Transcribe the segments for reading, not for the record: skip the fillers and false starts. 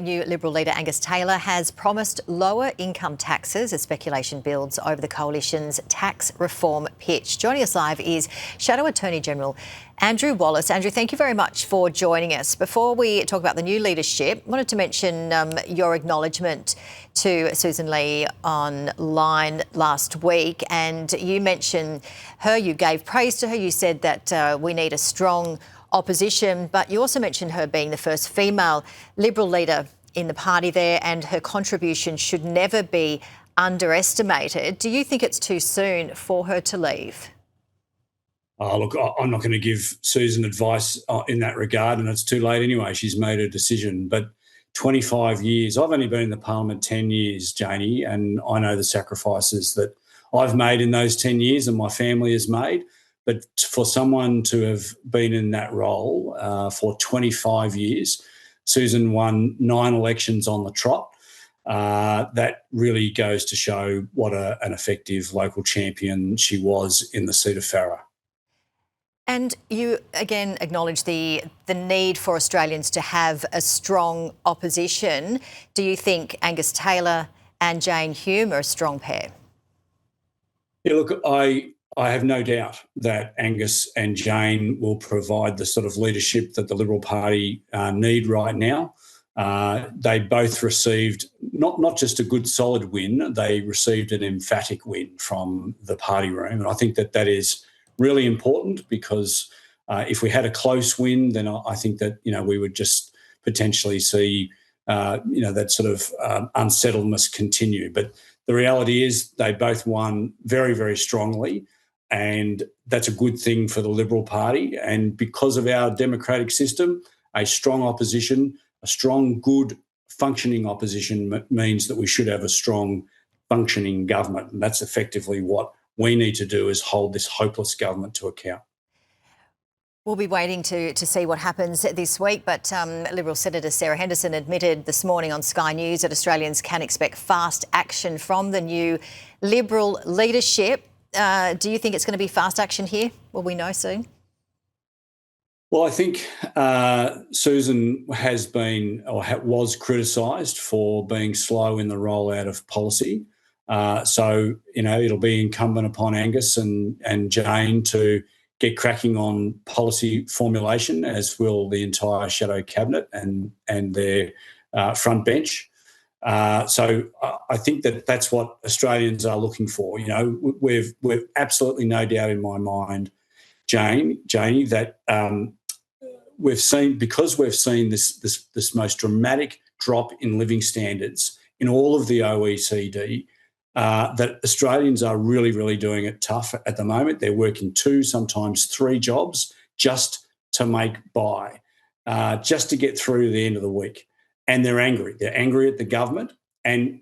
New Liberal leader Angus Taylor has promised lower income taxes as speculation builds over the Coalition's tax reform pitch. Joining us live is Shadow Attorney General Andrew Wallace. Andrew, thank you very much for joining us. Before we talk about the new leadership, I wanted to mention your acknowledgement to Sussan Ley online last week, and you mentioned her, you gave praise to her, you said that we need a strong opposition, but you also mentioned her being the first female Liberal leader in the party there, and her contribution should never be underestimated. Do you think it's too soon for her to leave? Oh, look, I'm not going to give Susan advice in that regard, and it's too late anyway. She's made her decision. But 25 years, I've only been in the parliament 10 years, Janie, and I know the sacrifices that I've made in those 10 years and my family has made. But for someone to have been in that role for 25 years, Susan won 9 elections on the trot. That really goes to show what an effective local champion she was in the seat of Farrer. And you again acknowledge the need for Australians to have a strong opposition. Do you think Angus Taylor and Jane Hume are a strong pair? Yeah, look, I have no doubt that Angus and Jane will provide the sort of leadership that the Liberal Party need right now. They both received not just a good solid win, they received an emphatic win from the party room. And I think that is really important, because if we had a close win, then I think that, we would just potentially see, that sort of unsettledness continue. But the reality is they both won very, very strongly, and that's a good thing for the Liberal Party. And because of our democratic system, a strong opposition, a strong, good, functioning opposition means that we should have a strong, functioning government. And that's effectively what we need to do, is hold this hopeless government to account. We'll be waiting to see what happens this week, but Liberal Senator Sarah Henderson admitted this morning on Sky News that Australians can expect fast action from the new Liberal leadership. Do you think it's going to be fast action here? Will we know soon? Well, I think Susan has been or was criticised for being slow in the rollout of policy. So, it'll be incumbent upon Angus and Jane to get cracking on policy formulation, as will the entire Shadow Cabinet and their front bench. So I think that's what Australians are looking for. We've absolutely no doubt in my mind, Janie, that we've seen this most dramatic drop in living standards in all of the OECD. That Australians are really, really doing it tough at the moment. They're working 2, sometimes 3 jobs just to make by, just to get through the end of the week. And they're angry. They're angry at the government, and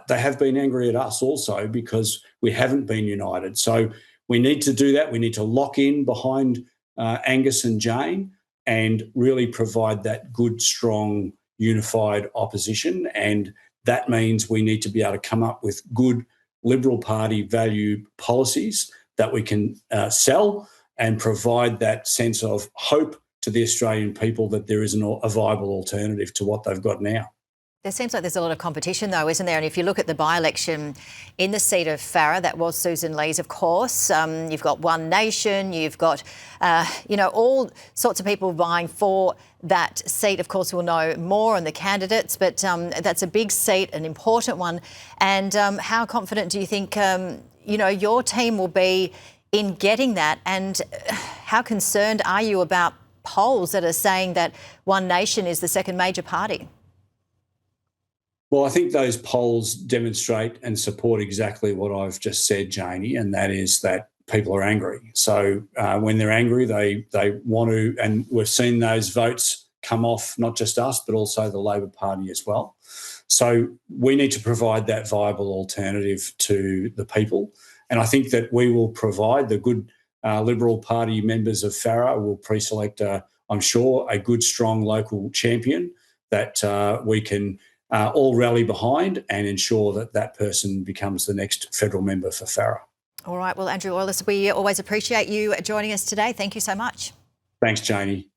they have been angry at us also, because we haven't been united. So we need to do that. We need to lock in behind Angus and Jane and really provide that good, strong, unified opposition. And that means we need to be able to come up with good Liberal Party value policies that we can sell, and provide that sense of hope to the Australian people that there is a viable alternative to what they've got now. There seems like there's a lot of competition though, isn't there? And if you look at the by-election in the seat of Farrer, that was Sussan Ley's, of course. You've got One Nation, you've got, all sorts of people vying for that seat. Of course, we'll know more on the candidates, but that's a big seat, an important one. And how confident do you think, your team will be in getting that? And how concerned are you about polls that are saying that One Nation is the second major party? Well, I think those polls demonstrate and support exactly what I've just said, Janie, and that is that people are angry. So when they're angry, they want to, and we've seen those votes come off, not just us, but also the Labor Party as well. So we need to provide that viable alternative to the people. And I think that we will provide the good Liberal Party members of Farrer will pre-select, I'm sure, a good, strong local champion that we can all rally behind and ensure that person becomes the next federal member for Farrer. All right. Well, Andrew Wallace, we always appreciate you joining us today. Thank you so much. Thanks, Janie.